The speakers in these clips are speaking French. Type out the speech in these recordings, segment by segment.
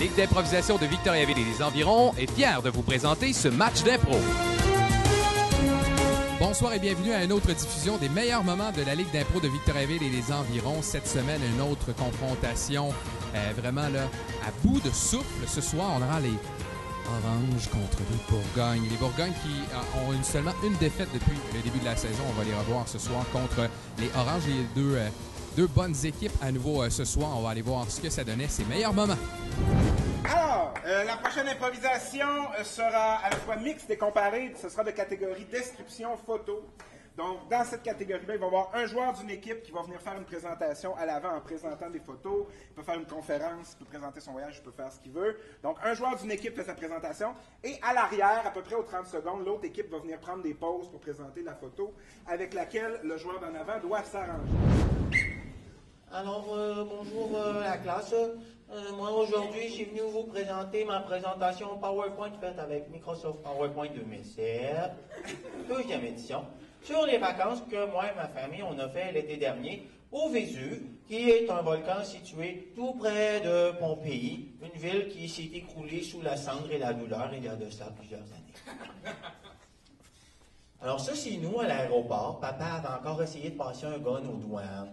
Ligue d'improvisation de Victoriaville et les environs est fière de vous présenter ce match d'impro. Bonsoir et bienvenue à une autre diffusion des meilleurs moments de la Ligue d'impro de Victoriaville et les environs. Cette semaine, une autre confrontation vraiment là, à bout de souffle. Ce soir, on aura les Oranges contre les Bourgognes. Les Bourgognes qui ont seulement une défaite depuis le début de la saison. On va les revoir ce soir contre les Oranges. Les deux bonnes équipes à nouveau ce soir. On va aller voir ce que ça donnait, ces meilleurs moments. Alors, la prochaine improvisation sera à la fois mixte et comparée. Ce sera de catégorie description photo. Donc, dans cette catégorie-là, il va y avoir un joueur d'une équipe qui va venir faire une présentation à l'avant en présentant des photos. Il peut faire une conférence, il peut présenter son voyage, il peut faire ce qu'il veut. Donc, un joueur d'une équipe fait sa présentation. Et à l'arrière, à peu près aux 30 secondes, l'autre équipe va venir prendre des pauses pour présenter la photo avec laquelle le joueur d'en avant doit s'arranger. Alors, bonjour la classe. Moi, aujourd'hui, je suis venu vous présenter ma présentation PowerPoint faite avec Microsoft PowerPoint 2007, deuxième édition, sur les vacances que moi et ma famille, on a fait l'été dernier au Vésuve, qui est un volcan situé tout près de Pompéi, une ville qui s'est écroulée sous la cendre et la douleur il y a de ça plusieurs années. Alors ça, c'est nous, à l'aéroport. Papa avait encore essayé de passer un gun aux douanes.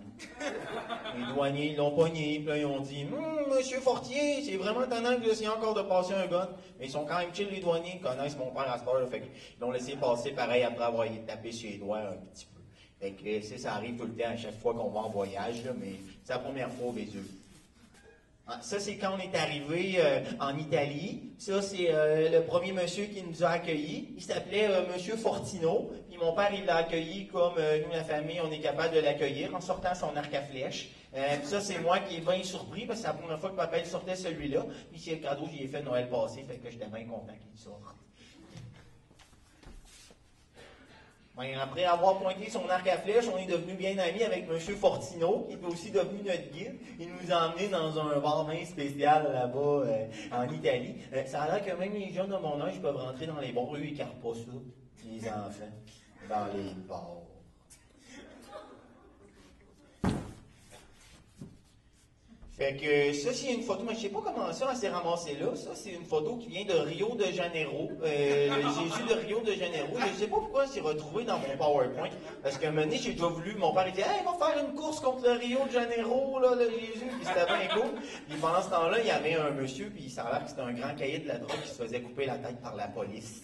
Les douaniers, ils l'ont pogné, puis là, ils ont dit « Monsieur Fortier, c'est vraiment étonnant que vous essayez encore de passer un gun. » Mais ils sont quand même chill, les douaniers, ils connaissent mon père à ce temps-là, fait qu'ils l'ont laissé passer pareil après avoir tapé sur les doigts un petit peu. Fait que ça arrive tout le temps à chaque fois qu'on va en voyage, là, mais c'est la première fois au Vésuve. Ça, c'est quand on est arrivé en Italie. Ça, c'est le premier monsieur qui nous a accueillis. Il s'appelait Monsieur Fortino. Puis mon père, il l'a accueilli comme nous, la famille, on est capable de l'accueillir en sortant son arc à flèche. Puis ça, c'est moi qui est bien surpris parce que c'est la première fois que papa il sortait celui-là. Puis c'est le cadeau que j'ai fait Noël passé, fait que j'étais bien content qu'il sorte. Ben, après avoir pointé son arc à flèche, on est devenu bien amis avec M. Fortino, qui est aussi devenu notre guide. Il nous a emmenés dans un bar bien spécial là-bas en Italie. Ça a l'air que même les jeunes de mon âge peuvent rentrer dans les bars. Eux, ils carpent pas ça, les enfants, dans les bars. Fait que ça, c'est une photo, mais je sais pas comment ça s'est ramassé là. Ça, c'est une photo qui vient de Rio de Janeiro. Jésus de Rio de Janeiro. Je sais pas pourquoi elle s'est retrouvée dans mon PowerPoint. Parce qu'à un moment donné, j'ai déjà voulu, mon père il dit « Hey, on va faire une course contre le Rio de Janeiro, là, le Jésus. » Puis c'était bien cool. Puis pendant ce temps-là, il y avait un monsieur, puis ça a l'air que c'était un grand cahier de la drogue qui se faisait couper la tête par la police.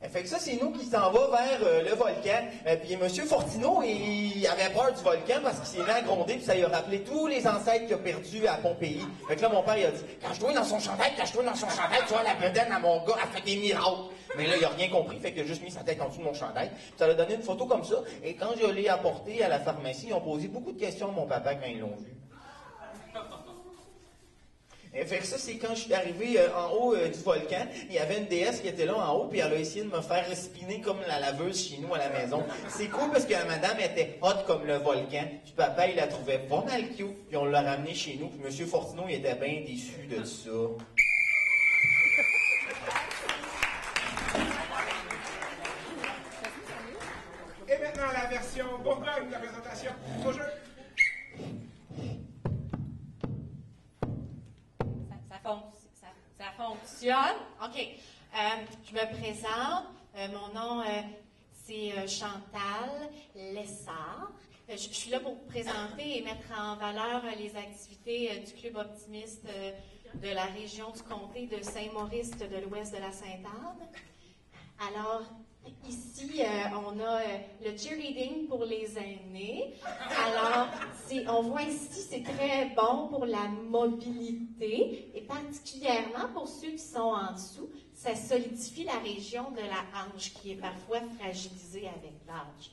Fait que ça, c'est nous qui s'en va vers le volcan. Puis M. Fortino, il avait peur du volcan parce qu'il s'est mis à gronder, puis ça lui a rappelé tous les ancêtres qu'il a perdus à Pompéi. Fait que là, mon père, il a dit « Cache-toi dans son chandail, cache-toi dans son chandail, tu vois, la bedaine à mon gars, elle fait des miracles. » Mais là, il a rien compris, fait qu'il a juste mis sa tête en dessous de mon chandail. Puis ça lui a donné une photo comme ça. Et quand je l'ai apporté à la pharmacie, ils ont posé beaucoup de questions à mon papa quand ils l'ont vu. Fait que ça, c'est quand je suis arrivé en haut du volcan, il y avait une déesse qui était là en haut, puis elle a essayé de me faire spinner comme la laveuse chez nous à la maison. C'est cool parce que la madame était hot comme le volcan, puis papa, il la trouvait pas mal cute, puis on l'a ramenée chez nous, puis M. Fortino, il était bien déçu de ça. Et maintenant, la version Bourgogne de la présentation. Au jeu. Ça fonctionne. OK. Je me présente. Mon nom, c'est Chantal Lessard. Je suis là pour vous présenter et mettre en valeur les activités du Club optimiste de la région du comté de Saint-Maurice de l'ouest de la Sainte-Anne. Alors, ici, on a le cheerleading pour les aînés. Alors, on voit ici, c'est très bon pour la mobilité et particulièrement pour ceux qui sont en dessous. Ça solidifie la région de la hanche qui est parfois fragilisée avec l'âge.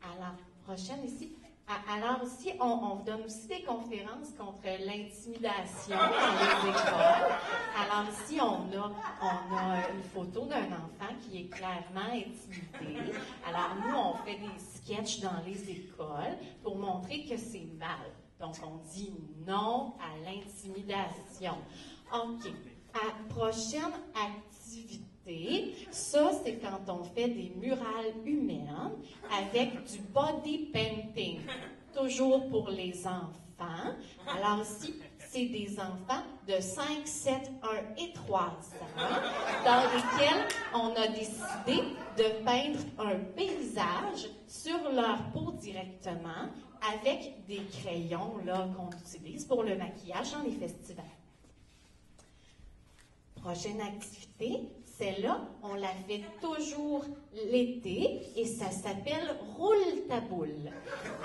Alors, prochaine ici. Alors aussi, on donne aussi des conférences contre l'intimidation dans les écoles. Alors ici, on a une photo d'un enfant qui est clairement intimidé. Alors nous, on fait des sketchs dans les écoles pour montrer que c'est mal. Donc on dit non à l'intimidation. OK. Prochaine activité. activité, ça, c'est quand on fait des murales humaines avec du body painting, toujours pour les enfants. Alors ici, c'est des enfants de 5, 7, 1 et 3 ans, dans lesquels on a décidé de peindre un paysage sur leur peau directement avec des crayons là, qu'on utilise pour le maquillage dans les festivals. Prochaine activité, celle-là, on la fait toujours l'été et ça s'appelle Roule ta boule.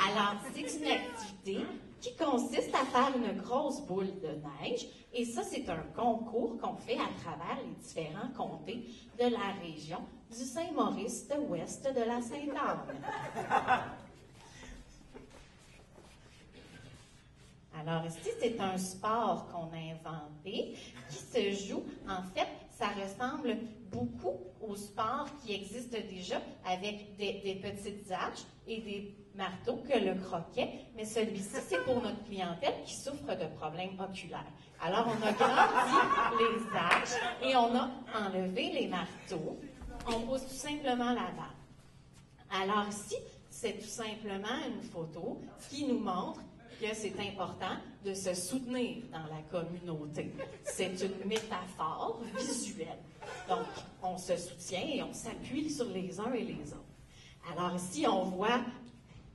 Alors, c'est une activité qui consiste à faire une grosse boule de neige et ça, c'est un concours qu'on fait à travers les différents comtés de la région du Saint-Maurice de l'ouest de la Sainte-Anne. Alors ici, c'est un sport qu'on a inventé qui se joue, en fait, ça ressemble beaucoup au sport qui existe déjà avec des petites haches et des marteaux que le croquet, mais celui-ci, c'est pour notre clientèle qui souffre de problèmes oculaires. Alors, on a grandi les haches et on a enlevé les marteaux. On pose tout simplement la balle. Alors ici, c'est tout simplement une photo qui nous montre que c'est important de se soutenir dans la communauté. C'est une métaphore visuelle. Donc, on se soutient et on s'appuie sur les uns et les autres. Alors ici, on voit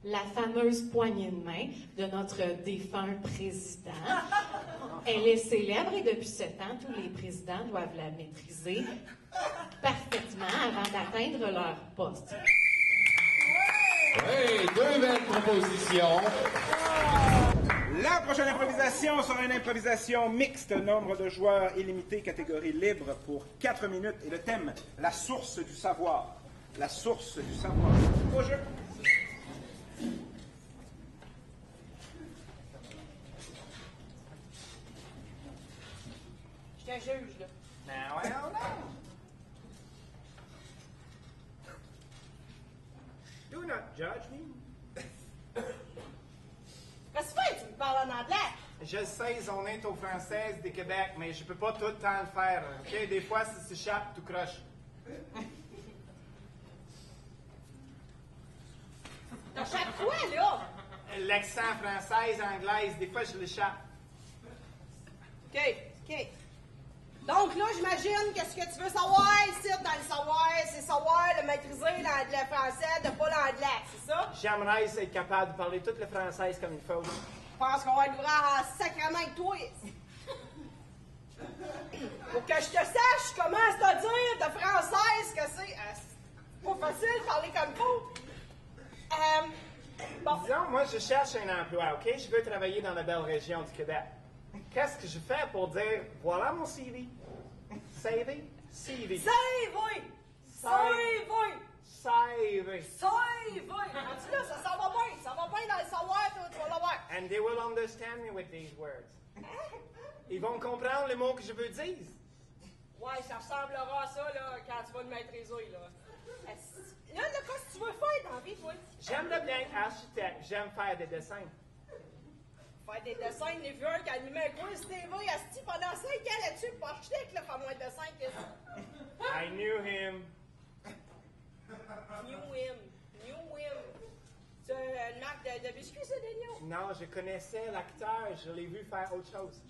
la fameuse poignée de main de notre défunt président. Elle est célèbre et depuis 7 ans, tous les présidents doivent la maîtriser parfaitement avant d'atteindre leur poste. Oui, 2 belles propositions. La prochaine improvisation sera une improvisation mixte, nombre de joueurs illimité, catégorie libre pour 4 minutes. Et le thème, la source du savoir. La source du savoir. Au jeu. Je suis un juge, là. Ben ouais, on a. Do not judge me. Qu'est-ce que tu fais? Tu me parles en anglais? Je sais, on est au français du Québec, mais je peux pas tout le temps le faire. OK? Des fois, si s'échappe, tout croche. T'achètes quoi, là? L'accent français, anglaise, des fois, je l'échappe. OK. Donc là, j'imagine que ce que tu veux savoir ici, dans le savoir, c'est savoir le maîtriser l'anglais français, de pas l'anglais, c'est ça? J'aimerais être capable de parler tout le français comme il faut. Je pense qu'on va être ouvert en sacrement avec toi. Pour que je te sache comment te dire de française que c'est pas facile de parler comme faut. Bon. Disons, moi, je cherche un emploi, OK? Je veux travailler dans la belle région du Québec. Qu'est-ce que je fais pour dire, voilà mon CV? CV? CV. CV! Tu là, ça va bien dans le savoir, toi, tu vas l'avoir. And they will understand me with these words. Ils vont comprendre les mots que je veux dire. Ouais, ça ressemblera à ça, là, quand tu vas le maîtriser, là. Là, qu'est-ce que tu veux faire dans la vie, toi? J'aime le bien architecte, j'aime faire des dessins. Faire des dessins, il y en a vu un qui animait un quiz TV, asti, pendant 5 ans là-dessus, pour architecte, là, faire moins de dessins que ça. I knew him. New him. C'est une marque de biscuits, ça, Daniel? Non, je connaissais l'acteur, je l'ai vu faire autre chose.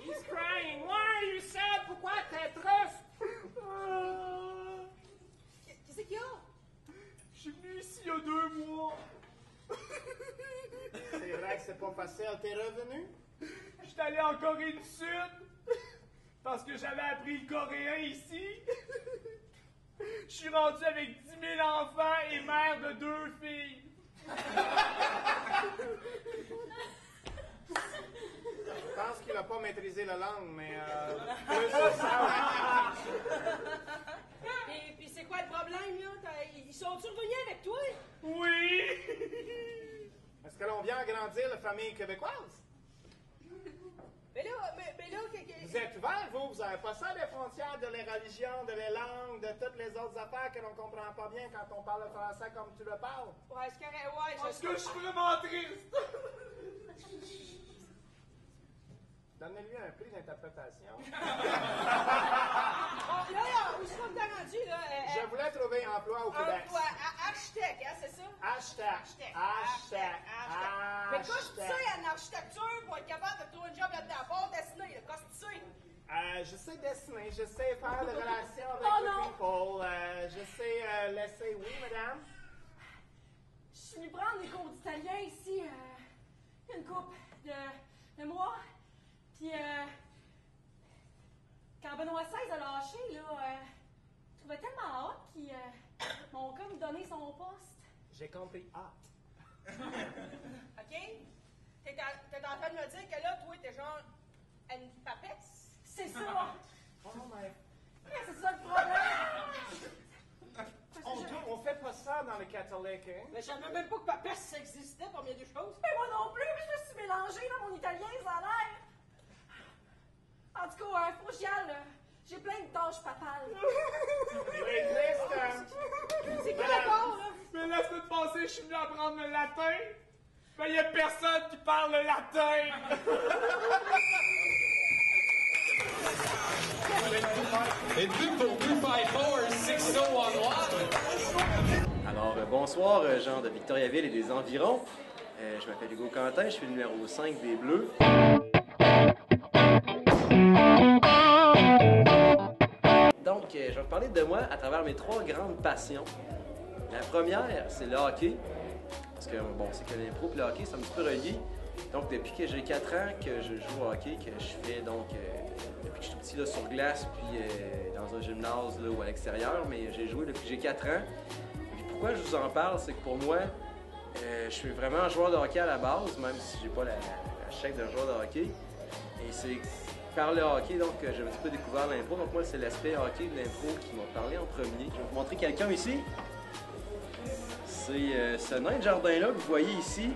He's crying. Why are you sad? Pourquoi t'es triste? Qu'est-ce qu'il y a? Je suis venu ici il y a 2 mois. C'est vrai que c'est pas facile. T'es revenu? Je suis allé en Corée du Sud parce que j'avais appris le coréen ici. Je suis rendu avec 10 000 enfants et mère de 2 filles. Je pense qu'il n'a pas maîtrisé la langue, mais plus que ça. Puis c'est quoi le problème, là? Ils sont-ils revenus avec toi? Oui! Est-ce que l'on vient agrandir la famille québécoise? Mais là, Vous êtes ouverts, vous? Vous n'avez pas ça des frontières de les religions, de les langues, de toutes les autres affaires que l'on ne comprend pas bien quand on parle le français comme tu le parles? Ouais, c'est correct, ouais. Parce que je suis vraiment triste! donnez-lui un prix d'interprétation. Bon, là, où sont vous rendu, là? Je voulais trouver emploi au Québec. Emploi, architecte, hein, c'est ça? Hashtag. Mais qu'est-ce que tu sais en architecture pour être capable de trouver un job là-dedans? Pas dessiner, là, qu'est-ce que tu sais? Je sais dessiner, je sais faire des relations avec Oh les non! people, je sais laisser... Oui, madame? Je suis venue prendre des cours d'italien ici, il y a une couple de mois. Puis, quand Benoît XVI a lâché, là, je trouvais tellement hot qu'ils m'ont comme donné son poste. J'ai compris. Ah. OK? T'es en train de me dire que là, toi, t'es genre une papesse? C'est ça! Oh, mais... C'est ça le problème! On fait pas ça dans les catholiques, hein? Mais je savais même pas que papesse ça existait parmi les deux choses. Mais moi non plus, mais je me suis mélangée dans mon italien, ça a l'air. En tout cas, faut que j'y aille, là. J'ai plein de tâches papales. C'est quoi l'accord, là? Mais la semaine passée, je suis venu apprendre le latin. Mais il y a personne qui parle le latin. Et 2 pour 254-6011. Alors, bonsoir, gens de Victoriaville et des environs. Je m'appelle Hugo Quentin, je suis le numéro 5 des Bleus. Donc, je vais vous parler de moi à travers mes 3 grandes passions. La première, c'est le hockey. Parce que, bon, c'est que l'impro et le hockey, c'est un petit peu relié. Donc, depuis que j'ai 4 ans que je joue au hockey, que je fais donc, depuis que je suis tout petit là, sur glace, puis dans un gymnase là, ou à l'extérieur, mais j'ai joué depuis que j'ai 4 ans. Et puis pourquoi je vous en parle, c'est que pour moi, je suis vraiment un joueur de hockey à la base, même si j'ai pas la chèque d'un joueur de hockey. Et c'est par le hockey donc que j'ai un petit peu découvert l'impro. Donc moi, c'est l'aspect hockey de l'impro qui m'a parlé en premier. Je vais vous montrer quelqu'un ici. C'est ce nain de jardin-là que vous voyez ici.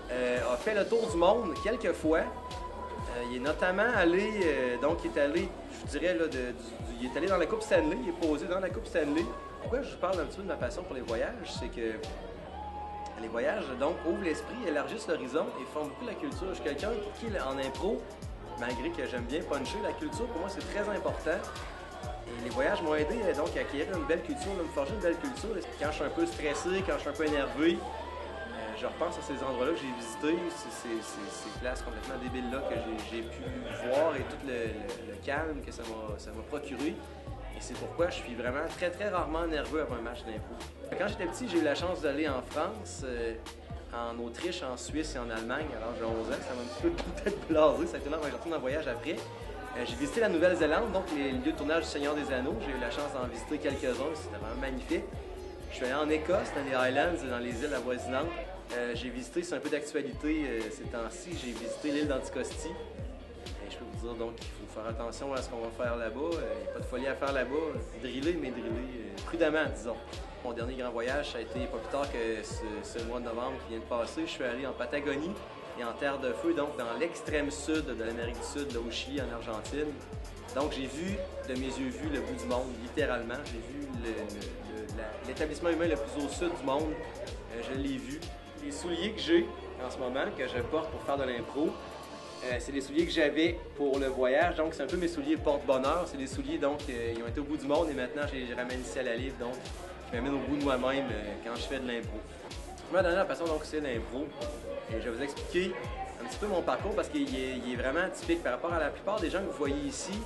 A fait le tour du monde quelques fois. Il est notamment allé, donc il est allé, je dirais, là, il est allé dans la Coupe Stanley, il est posé dans la Coupe Stanley. Pourquoi je vous parle un petit peu de ma passion pour les voyages, c'est que les voyages, donc, ouvrent l'esprit, élargissent l'horizon et font beaucoup la culture. Je suis quelqu'un qui, en impro, malgré que j'aime bien puncher, la culture, pour moi, c'est très important. Et les voyages m'ont aidé donc à acquérir une belle culture, à me forger une belle culture. Quand je suis un peu stressé, quand je suis un peu énervé, je repense à ces endroits-là que j'ai visités, ces places complètement débiles-là que j'ai pu voir et tout le calme que ça m'a procuré. Et c'est pourquoi je suis vraiment très, très rarement nerveux avant un match d'impro. Quand j'étais petit, j'ai eu la chance d'aller en France, en Autriche, en Suisse et en Allemagne à l'âge de 11 ans. Ça m'a un petit peu peut-être blasé, ça a été là, je retourne en voyage après. J'ai visité la Nouvelle-Zélande, donc les lieux de tournage du Seigneur des Anneaux. J'ai eu la chance d'en visiter quelques-uns, c'était vraiment magnifique. Je suis allé en Écosse, dans les Highlands et dans les îles avoisinantes. J'ai visité, c'est un peu d'actualité ces temps-ci, j'ai visité l'île d'Anticosti. Et je peux vous dire donc qu'il faut faire attention à ce qu'on va faire là-bas. Il n'y a pas de folie à faire là-bas. Driller, mais driller prudemment, disons. Mon dernier grand voyage, ça a été pas plus tard que ce mois de novembre qui vient de passer. Je suis allé en Patagonie et en Terre de Feu, donc dans l'extrême sud de l'Amérique du Sud, là au Chili, en Argentine. Donc j'ai vu, de mes yeux vus, le bout du monde, littéralement. J'ai vu l'établissement humain le plus au sud du monde. Je l'ai vu. Les souliers que j'ai en ce moment, que je porte pour faire de l'impro, c'est les souliers que j'avais pour le voyage. Donc, c'est un peu mes souliers porte-bonheur. C'est des souliers, donc, ils ont été au bout du monde et maintenant, je les ramène ici à la livre. Donc, je m'amène au bout de moi-même quand je fais de l'impro. Ma dernière passion, donc, c'est l'impro. Et je vais vous expliquer un petit peu mon parcours parce qu'il est vraiment typique par rapport à la plupart des gens que vous voyez ici.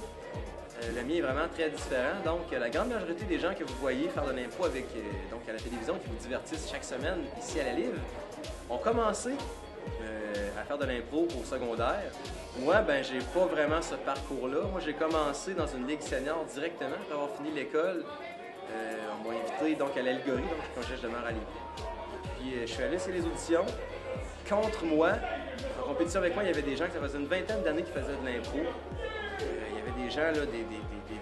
Le mien est vraiment très différent. Donc, la grande majorité des gens que vous voyez faire de l'impro avec, donc à la télévision, qui vous divertissent chaque semaine ici à la livre, ont commencé à faire de l'impro au secondaire. Moi, ben, j'ai pas vraiment ce parcours-là. Moi, j'ai commencé dans une ligue senior directement après avoir fini l'école. On m'a invité donc à l'Algorie, donc quand je demeure à Lévis. Puis, je suis allé sur les auditions. Contre moi, en compétition avec moi, il y avait des gens qui ça faisait une vingtaine d'années qui faisaient de l'impro. Il y avait des gens, là, des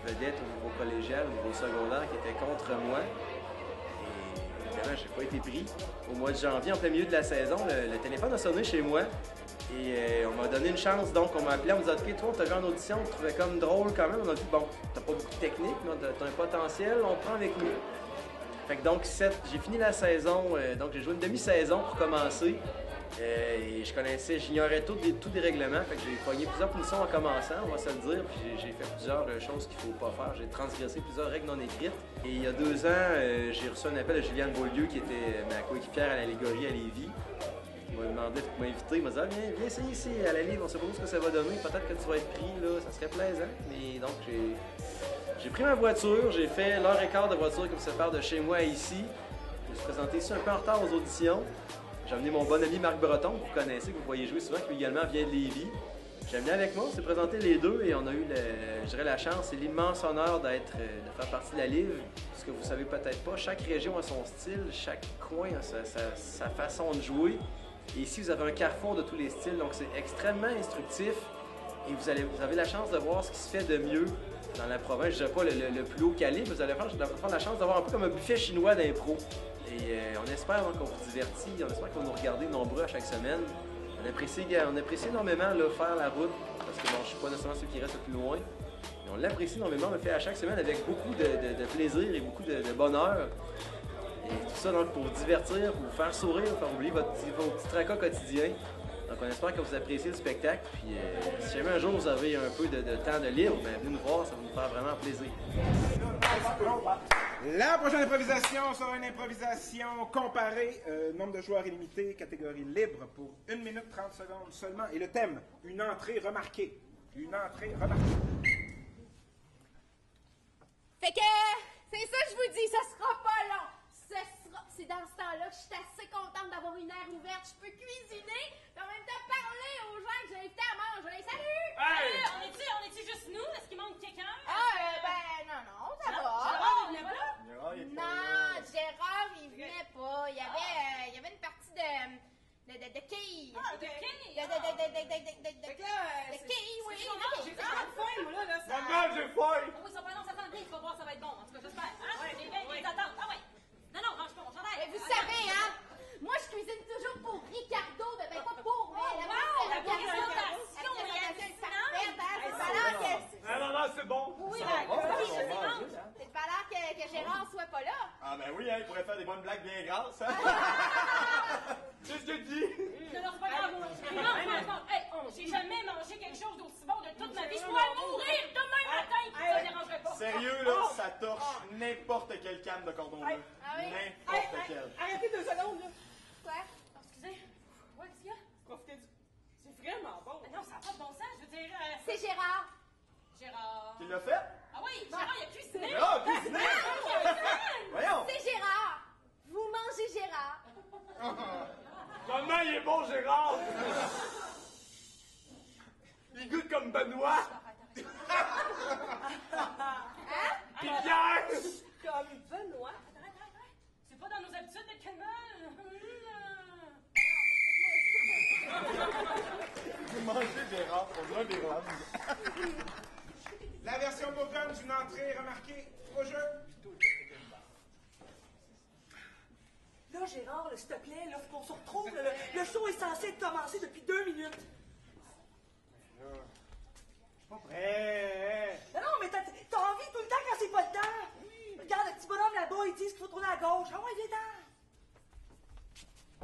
vedettes au niveau collégial, au niveau secondaire, qui étaient contre moi. Et évidemment, j'ai pas été pris. Au mois de janvier, en plein milieu de la saison, le téléphone a sonné chez moi. Et on m'a donné une chance, donc on m'a appelé, on m'a dit « Ok, toi, on t'a vu en audition, on te trouvait comme drôle quand même. » On a dit « Bon, t'as pas beaucoup de technique, mais t'as un potentiel, on te prend avec nous. » Fait que donc, j'ai fini la saison, donc j'ai joué une demi-saison pour commencer. Et j'ignorais tout des règlements, fait que j'ai pogné plusieurs punitions en commençant, on va se le dire, puis j'ai fait plusieurs choses qu'il faut pas faire. J'ai transgressé plusieurs règles non écrites. Et il y a 2 ans, j'ai reçu un appel de Juliane Beaulieu, qui était ma coéquipière à l'allégorie à Lévis. Il m'a demandé de m'inviter, il m'a dit viens essayer ici à la livre, on sait pas ce que ça va donner, peut-être que tu vas être pris, là, ça serait plaisant. Mais donc j'ai pris ma voiture, j'ai fait l'heure et quart de voiture comme ça part de chez moi à ici. Je me suis présenté ici un peu en retard aux auditions. J'ai amené mon bon ami Marc Breton, que vous connaissez, que vous voyez jouer souvent, qui également vient de Lévis. J'ai amené avec moi, on s'est présenté les deux et on a eu, la chance et l'immense honneur de faire partie de la livre. Ce que vous savez peut-être pas, chaque région a son style, chaque coin a sa façon de jouer. Et ici, vous avez un carrefour de tous les styles, donc c'est extrêmement instructif. Et vous avez la chance de voir ce qui se fait de mieux dans la province. Je ne dirais pas le plus haut calibre, vous allez avoir la chance d'avoir un peu comme un buffet chinois d'impro. Et on espère qu'on vous divertit, on espère qu'on va nous regarder nombreux à chaque semaine. On apprécie énormément là, faire la route, parce que bon, je ne suis pas nécessairement celui qui reste le plus loin. Et on l'apprécie énormément, on le fait à chaque semaine avec beaucoup de plaisir et beaucoup de bonheur. Et tout ça donc pour vous divertir, pour vous faire sourire, pour faire oublier vos petits tracas quotidiens. Donc on espère que vous appréciez le spectacle. Puis si jamais un jour vous avez un peu de temps de libre, ben, venez nous voir, ça va nous faire vraiment plaisir. La prochaine improvisation sera une improvisation comparée, nombre de joueurs illimité, catégorie libre pour 1 minute 30 secondes seulement. Et le thème, une entrée remarquée. Une entrée remarquée. Fait que, c'est ça que je vous dis, ça sera pas long. C'est dans ce temps-là que je suis assez contente d'avoir une aire ouverte. Je peux cuisiner, et en même temps parler aux gens que j'ai invités à manger. Salut! Hey! On est-tu juste nous? Est-ce qu'il manque quelqu'un? Non, ça va. Gérard, il venait pas? Non, Gérard, il venait pas. Il y avait une partie de quilles. Ah, de quilles? De quilles, oui. J'ai fait pas de faim, moi, là. Maman, j'ai faim! Oui, ça va, non, ça s'en vient, tu vas voir, ça va être bon. En tout cas, j'espère. J'ai bien des attentes. Ah ouais. Non, mange pas mon chandail. Et vous savez, hein, moi, je cuisine toujours pour Ricardo, mais ben pas pour moi. La présentation Non, c'est bon. Oui, Ça va. c'est de valeur que Gérard soit pas là. Ah ben oui, hein, il pourrait faire des bonnes blagues bien grasses, hein? C'est ce que je dis. Non, c'est pas grave. Non. Hey, j'ai jamais mangé quelque chose d'aussi bon de toute ma vie. Je pourrais mourir demain matin, ça ne dérangerait pas. Sérieux, là, ça torche n'importe quelle canne de cordon bleu. Ah oui? N'importe quelle. Arrêtez 2 secondes, là. Quoi? Excusez. Ouais, qu'est-ce qu'il y a? Profitez du... C'est vraiment bon. Non, ça n'a pas de bon sens. Je veux dire... C'est Gérard. Gérard. Tu l'as fait? Ah oui, Gérard, il a cuisiné. Ah, cuisiné! Voyons! C'est Gérard. Vous mangez Gérard. Comment il est bon, Gérard? Il goûte comme Benoît. Puis Pierre. Comme Benoît. Arrête. C'est pas dans nos habitudes d'être calme. Vous mangez Gérard, on dirait des rames. La version Bourgogne d'une entrée remarquée au jeu. Là, Gérard, s'il te plaît, là, faut qu'on se retrouve. Le show est censé commencer depuis 2 minutes. Je suis pas prêt. Non, mais t'as envie tout le temps quand c'est pas le temps. Regarde, le petit bonhomme là-bas, il dit qu'il faut tourner à gauche. Ah ouais, viens-t'en.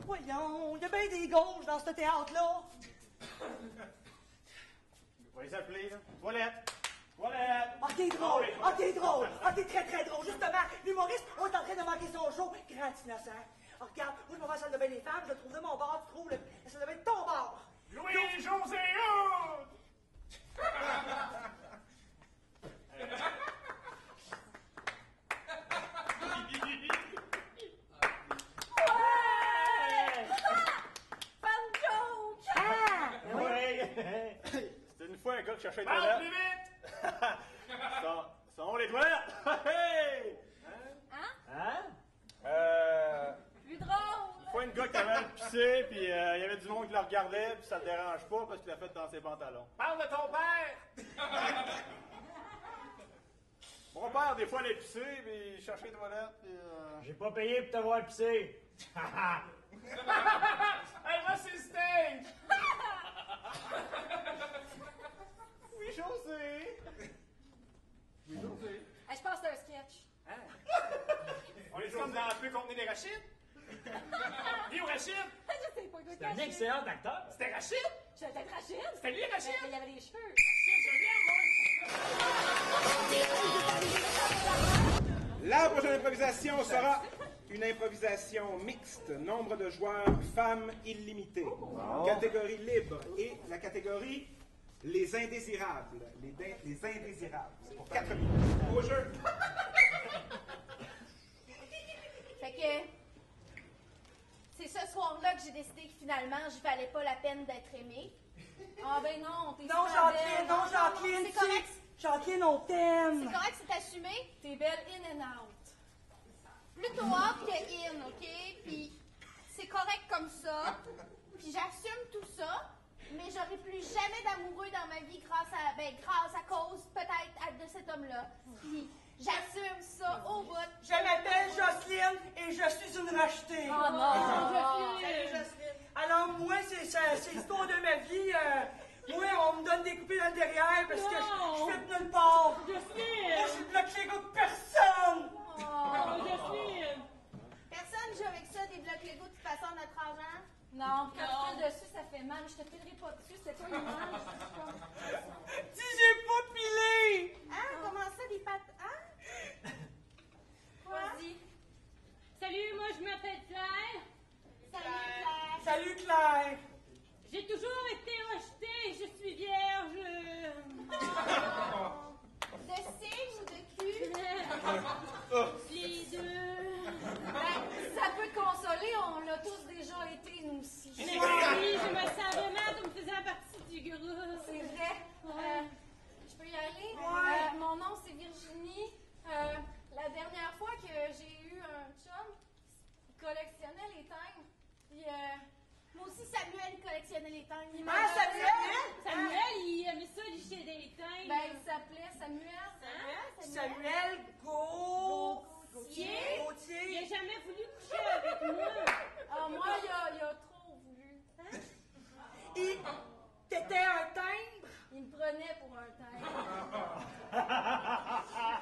Voyons, il y a bien des gauches dans ce théâtre-là. On va les appeler, là. Toilette. Ah, t'es drôle. Ah, t'es très, très drôle. Justement, l'humoriste, on est en train de manquer son show. Grand innocent. Ah, regarde, moi, je m'en vais à la salle de bain des femmes, je le trouve de mon bord, tu trouves, la salle de bain de ton bord. Louis-José Hood! C'était une fois un gars qui cherchait une Parle toilette. plus vite! Ça sont les toilettes! Hey! Plus drôle. Une fois, une gars qui avait pissé, puis il y avait du monde qui le regardait, puis ça le dérange pas parce qu'il l'a fait dans ses pantalons. Parle de ton père! Mon père, des fois, il a pissé, puis il cherchait les toilettes, puis J'ai pas payé pour t'avoir pissé. Hey, moi, c'est Sting! Oui, José! Je pense que c'est un sketch. On est comme dans un peu contenir des rachites? Dis-moi, Rachid! Je sais pas quoi C'était un excellent acteur. C'était Rachid? Je vais être Rachid. C'était lui, Rachid? Il avait des cheveux. La prochaine improvisation sera une improvisation mixte, nombre de joueurs, femmes illimité, catégorie libre et la catégorie les indésirables. Les indésirables. C'est pour 4 minutes. Au jeu! Fait que c'est ce soir-là que j'ai décidé que finalement, je valais pas la peine d'être aimée. Ah ben non, t'es Non, super Jacqueline, belle. non, Jacqueline, C'est correct. Jacqueline, on t'aime. C'est correct, c'est assumé. T'es belle in and out. Plutôt out que in, OK? Puis c'est correct comme ça. Puis j'assume tout ça. Mais j'aurai plus jamais d'amoureux dans ma vie grâce à cause peut-être de cet homme-là. Puis j'assume ça au bout. Je m'appelle Jocelyne et je suis une rachetée. Oh non! Salut Jocelyne. Alors moi, c'est l'histoire de ma vie. Moi, on me donne des coupées dans le derrière parce que je fais de nulle part. Jocelyne! Moi, je suis bloqué contre personne. Oh, Jocelyne! Personne joue avec ça, des blocs Lego de toute façon notre argent? Non, quand je file dessus, ça fait mal. Je te filerai pas dessus, c'est pas une image. Si j'ai pas pilé! Hein? Comment ça, des pattes? Hein? Quoi? Vas-y. Salut, moi je m'appelle Claire. Salut, Claire. Salut Claire! J'ai toujours été rejetée, je suis vierge. De signe ou de cul? Les deux. Ben, ça peut te consoler, on l'a tous déjà été, nous aussi. Mais oui, je me savais mal comme faisant partie du groupe. C'est vrai. Je peux y aller? Ouais. Mon nom, c'est Virginie. La dernière fois que j'ai eu un chum, il collectionnait les timbres. Puis, moi aussi, Samuel collectionnait les timbres. Ah, Samuel! Samuel, il aimait ça licher des teintes. Ben, il s'appelait Samuel. Samuel Gauthier. Gauthier. Il a jamais voulu coucher avec moi. Ah, moi, il a trop voulu. Et t'étais un timbre? Il me prenait pour un timbre.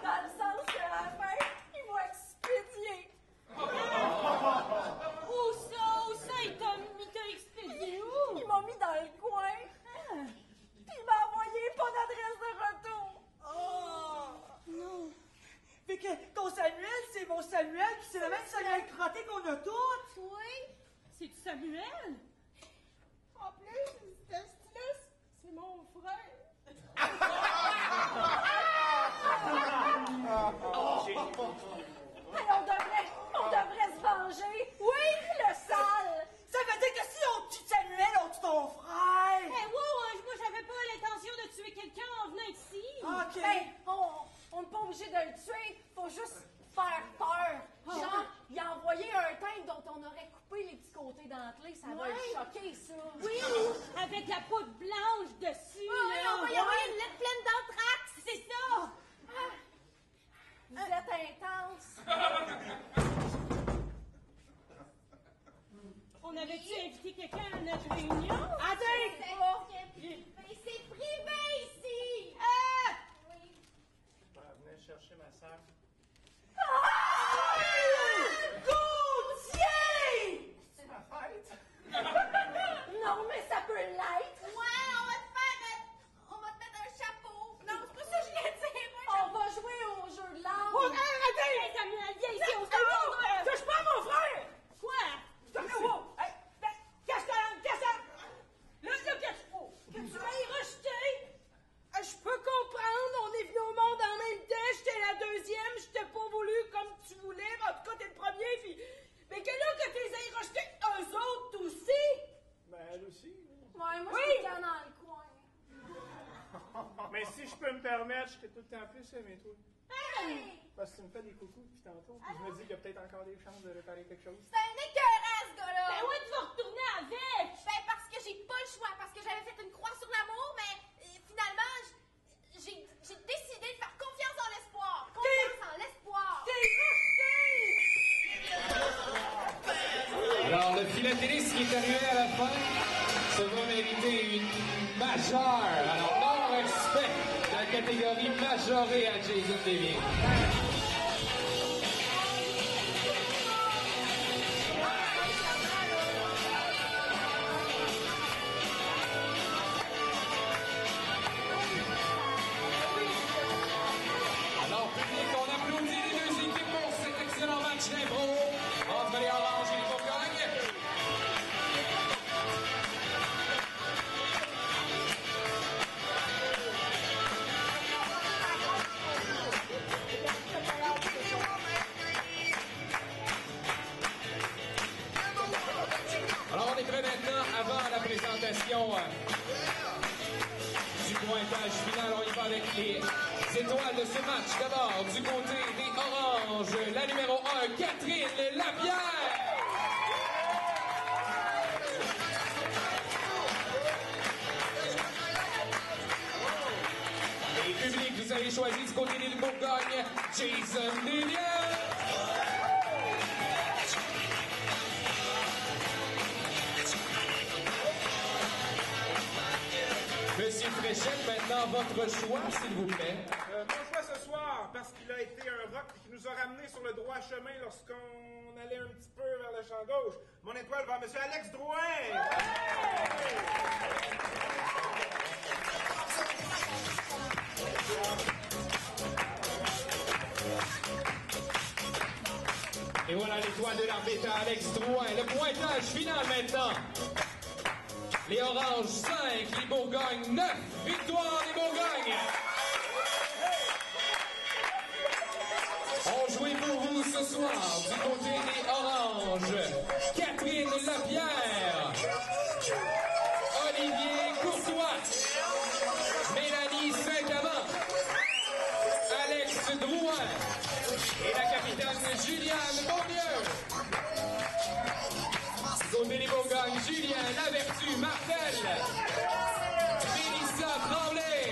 Dans le sens qu'à la fin, il m'a expédié. Où ça, il t'a expédié où? Il m'a mis dans le coin. Puis il m'a envoyé pas d'adresse de retour. Oh! Non. Fait que ton Samuel, c'est mon Samuel, puis c'est le même Samuel crotté qu'on a tous. Oui. C'est-tu Samuel? En plus, ce stylus, c'est mon frère. Hey, on devrait se venger. Oui, le sale. Ça veut dire que si on tue Samuel, on tue ton frère. Hey, wow, moi j'avais pas l'intention de tuer quelqu'un en venant ici. OK. Ben, on n'est pas obligé de le tuer. Faut juste faire peur. Genre, il a envoyé un teint dont on aurait coupé les petits côtés dentelés. Ça va le choquer, ça. Oui, avec la poudre blanche dessus. Oui, là. on va y avoir une lettre pleine d'anthrax. C'est ça. Vous êtes intense. On avait-tu invité quelqu'un à notre réunion? Attends! Mais c'est privé ici! Oui. Venez chercher ma sœur. Gauthier! C'est ma fête? Non, mais ça peut l'être! Ouais, on va te mettre un chapeau! Non, c'est pas ça que je voulais dire! On va jouer au jeu de l'âme! Oh, arrêtez! Hey, Samuel, viens ici, on se demande. Touche pas à mon frère! Quoi? Hey, casse-la! Là, qu'est-ce que tu m'aies rejeté? Je peux comprendre, on est venu au monde en même temps, j'étais la deuxième, je t'ai pas voulu comme tu voulais, mais en tout cas, t'es le premier, puis... Mais que là, que tu les aies rejetés, eux autres aussi? Ben, elle aussi. Ouais, moi, je suis dans le coin. Mais si je peux me permettre, je serais tout le temps plus aimé, toi. Hey! Parce que tu me fais des coucous depuis tantôt, puis je me dis qu'il y a peut-être encore des chances de réparer quelque chose. C'est un écœurant, ce gars-là! Ben ouais, tu vas retourner avec. Ben, parce que j'ai pas le choix, parce que j'avais fait une croix sur l'amour, mais finalement, j'ai décidé de faire confiance en l'espoir. Confiance en l'espoir. Alors, le philatéliste qui est arrivé à la fin se va mériter une majeure. Alors, non-respect de la catégorie majorée à Jason Devine. du pointage final. On y va avec les étoiles de ce match. D'abord, du côté des Oranges, la numéro 1, Catherine Lapierre. Et public, vous avez choisi du côté des Bourgogne, Jason Delia. Monsieur Fréchette, maintenant votre choix, s'il vous plaît. Mon choix ce soir, parce qu'il a été un rock qui nous a ramenés sur le droit chemin lorsqu'on allait un petit peu vers le champ gauche. Mon étoile va à Monsieur Alex Drouin. Et voilà l'étoile de l'arbitre à Alex Drouin. Le pointage final maintenant. Les Oranges 5, les Bourgognes 9. Victoire des Bourgognes. On jouait pour vous ce soir du côté des Oranges. Catherine Lapierre. Olivier Courtois. Mélanie Saint-Amand. Alex Drouin. Et la capitaine Juliane Beaumieux. Côté des Bourgognes, Julien Lavertu, Martel, Mélissa Tremblay,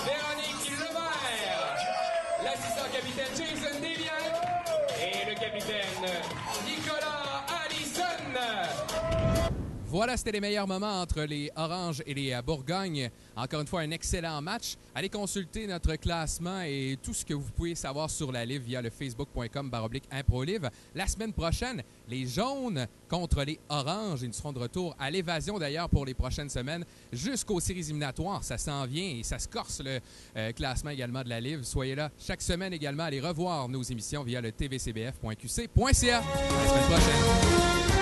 Véronique Lemaire, l'assistant capitaine Jason Desliens et le capitaine Nicolas Allison. Voilà, c'était les meilleurs moments entre les Oranges et les Bourgognes. Encore une fois, un excellent match. Allez consulter notre classement et tout ce que vous pouvez savoir sur la Live via le facebook.com/ImproLive. La semaine prochaine, les Jaunes contre les Oranges. Ils seront de retour à l'évasion d'ailleurs pour les prochaines semaines jusqu'aux séries éliminatoires. Ça s'en vient et ça se corse le classement également de la Live. Soyez là chaque semaine également. Allez revoir nos émissions via le tvcbf.qc.ca. À la semaine prochaine.